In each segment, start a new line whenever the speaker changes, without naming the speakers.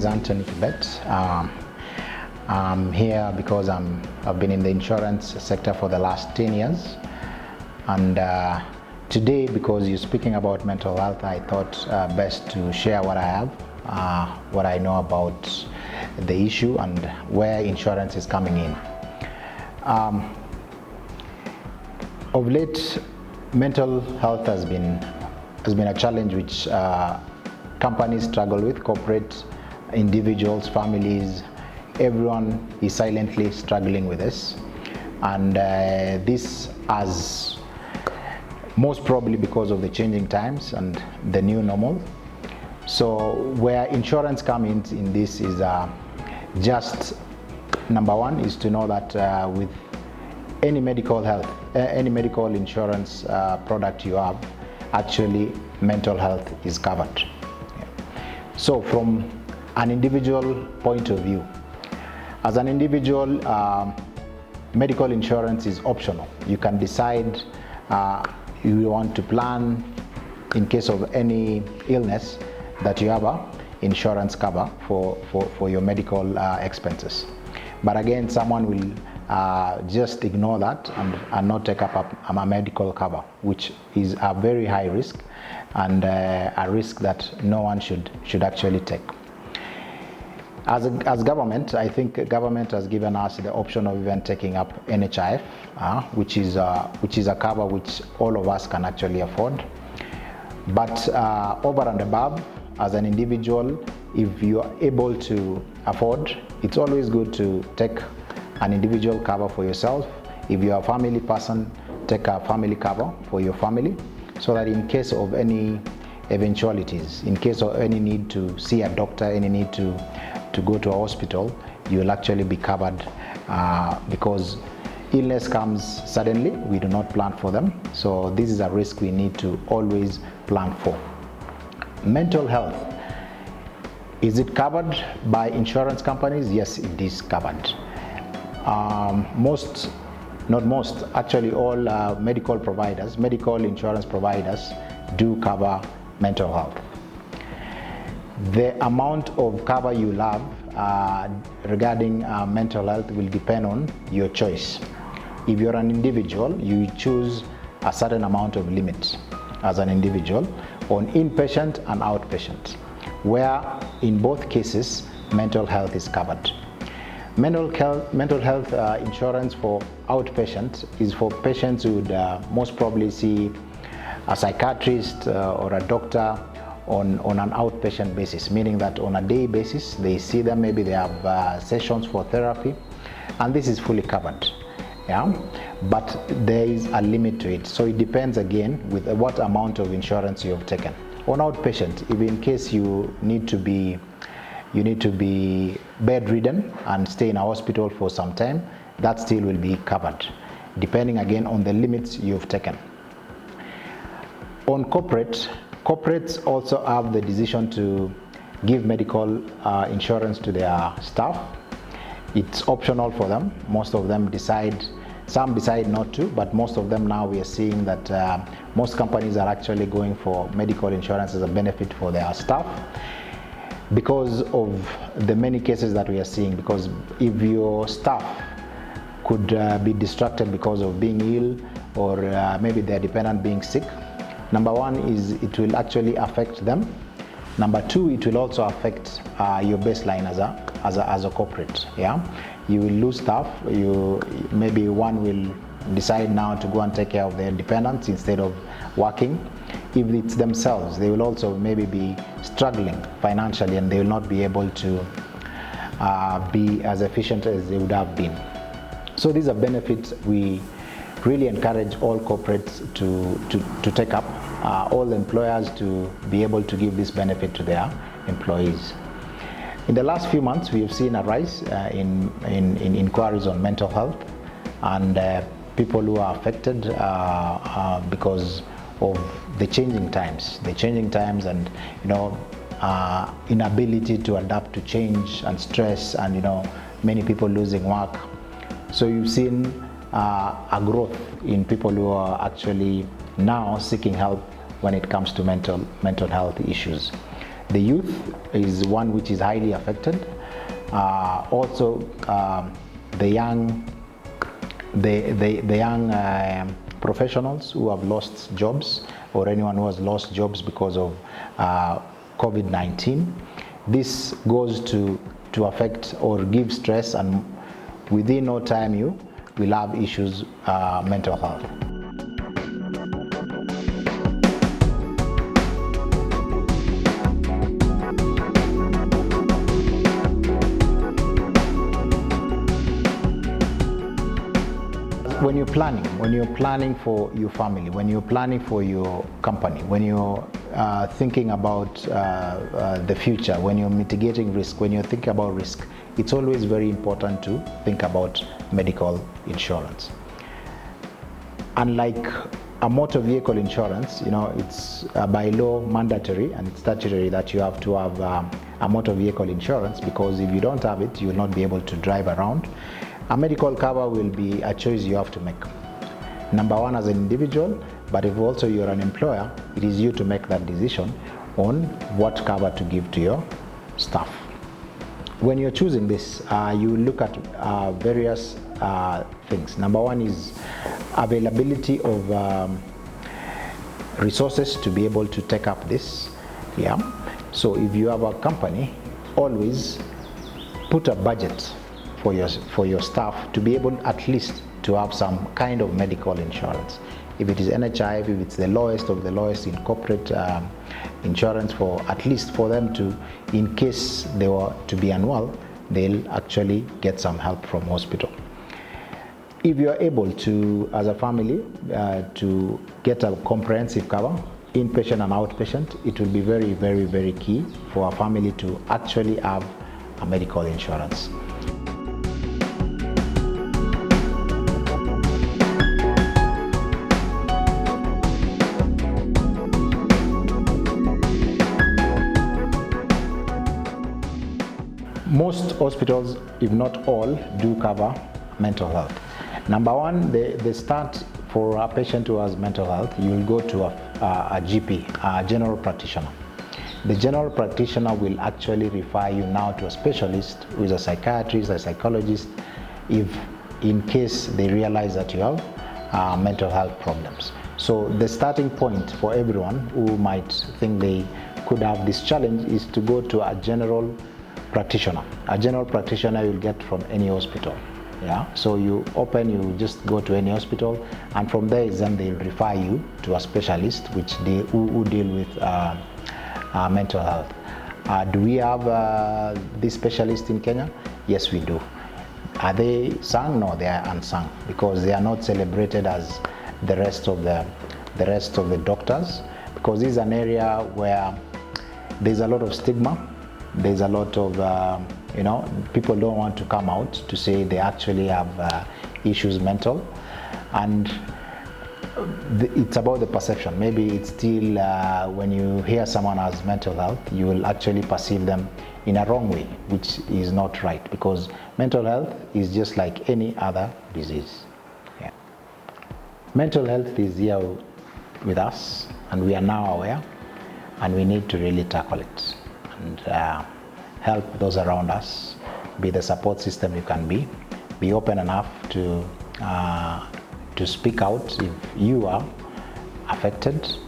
is Anthony Kibet. I'm here because I've been in the insurance sector for the last 10 years. And today, because you're speaking about mental health, I thought best to share what I have, what I know about the issue and where insurance is coming in. Of late, mental health has been a challenge which companies struggle with, corporate, individuals, families, everyone is silently struggling with this. And this has most probably because of the changing times and the new normal. So where insurance comes in this is just number one is to know that with any medical health, any medical insurance product you have, actually mental health is covered. Yeah. So from an individual point of view, as an individual, medical insurance is optional. You can decide you want to plan in case of any illness that you have a insurance cover for your medical expenses. But again, someone will just ignore that and not take up a medical cover, which is a very high risk and a risk that no one should actually take. As government, I think government has given us the option of even taking up NHIF, which is a cover which all of us can actually afford. But over and above, as an individual, if you are able to afford, it's always good to take an individual cover for yourself. If you are a family person, take a family cover for your family, so that in case of any eventualities, in case of any need to see a doctor, any need to go to a hospital, you will actually be covered because illness comes suddenly. We do not plan for them. So this is a risk we need to always plan for. Mental health, is it covered by insurance companies? Yes, it is covered. Actually all medical providers, medical insurance providers do cover mental health. The amount of cover you have regarding mental health will depend on your choice. If you're an individual, you choose a certain amount of limits as an individual on inpatient and outpatient, where in both cases mental health is covered. Mental health insurance for outpatient is for patients who would most probably see a psychiatrist or a doctor on an outpatient basis, meaning that on a day basis they see them, maybe they have sessions for therapy, and this is fully covered. Yeah, but there is a limit to it, so it depends again with what amount of insurance you have taken. On outpatient, if in case you need to be bedridden and stay in a hospital for some time, that still will be covered, depending again on the limits you've taken. On corporates also have the decision to give medical insurance to their staff. It's optional for them. Most of them decide, some decide not to, but most of them now we are seeing that most companies are actually going for medical insurance as a benefit for their staff because of the many cases that we are seeing. Because if your staff could be distracted because of being ill or maybe their dependent being sick, number one is it will actually affect them. Number two, it will also affect your baseline as a corporate. Yeah, you will lose staff. Maybe one will decide now to go and take care of their dependents instead of working. If it's themselves, they will also maybe be struggling financially and they will not be able to be as efficient as they would have been. So these are benefits we really encourage all corporates to take up, all employers to be able to give this benefit to their employees. In the last few months, we have seen a rise in inquiries on mental health and people who are affected because of the changing times and inability to adapt to change and stress and many people losing work. So you've seen a growth in people who are actually now seeking help when it comes to mental health issues. The youth is one which is highly affected. Also, the young professionals who have lost jobs, or anyone who has lost jobs because of COVID-19. This goes to affect or give stress, and within no time you will have issues, mental health. When you're planning for your family, when you're planning for your company, when you're thinking about the future, when you're mitigating risk, when you're thinking about risk, it's always very important to think about medical insurance. Unlike a motor vehicle insurance, it's by law mandatory and it's statutory that you have to have a motor vehicle insurance, because if you don't have it, you will not be able to drive around. A medical cover will be a choice you have to make. Number one, as an individual, but if also you're an employer, it is you to make that decision on what cover to give to your staff. When you're choosing this, you look at various things. Number one is availability of resources to be able to take up this. Yeah. So if you have a company, always put a budget for your staff to be able at least to have some kind of medical insurance. If it is NHIF, if it's the lowest of the lowest in corporate insurance, for at least for them to, in case they were to be unwell, they'll actually get some help from hospital. If you are able to, as a family, to get a comprehensive cover, inpatient and outpatient, it will be very, very, very key for a family to actually have a medical insurance. Most hospitals, if not all, do cover mental health. Number one, they start for a patient who has mental health, you will go to a GP, a general practitioner. The general practitioner will actually refer you now to a specialist who is a psychiatrist, a psychologist, if in case they realize that you have mental health problems. So the starting point for everyone who might think they could have this challenge is to go to a general practitioner. A general practitioner you'll get from any hospital. Yeah, so you just go to any hospital, and from there then they'll refer you to a specialist who deal with mental health. Do we have this specialist in Kenya? Yes, we do. Are they sung? No, they are unsung, because they are not celebrated as the rest of the doctors, because this is an area where there's a lot of stigma. There's a lot of, people don't want to come out to say they actually have issues mental, and it's about the perception. Maybe it's still, when you hear someone has mental health, you will actually perceive them in a wrong way, which is not right, because mental health is just like any other disease. Yeah. Mental health is here with us, and we are now aware, and we need to really tackle it and help those around us, be the support system you can be open enough to speak out if you are affected,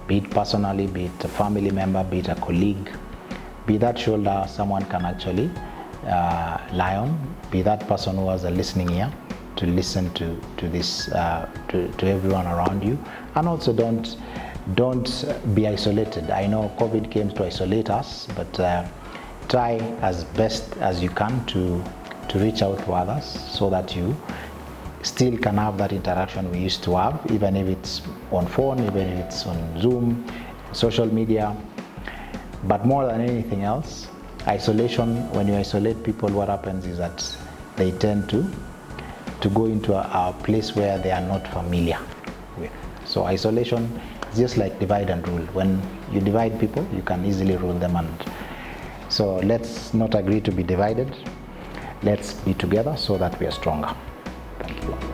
be it personally, be it a family member, be it a colleague, be that shoulder someone can actually lie on, be that person who has a listening ear to listen to this, to everyone around you. And also don't be isolated. I know COVID came to isolate us, but try as best as you can to reach out to others, so that you still can have that interaction we used to have, even if it's on phone, even if it's on Zoom, social media. But more than anything else, isolation, when you isolate people, what happens is that they tend to go into a place where they are not familiar with. So isolation is just like divide and rule. When you divide people, you can easily rule them. And so let's not agree to be divided. Let's be together so that we are stronger. Thank you.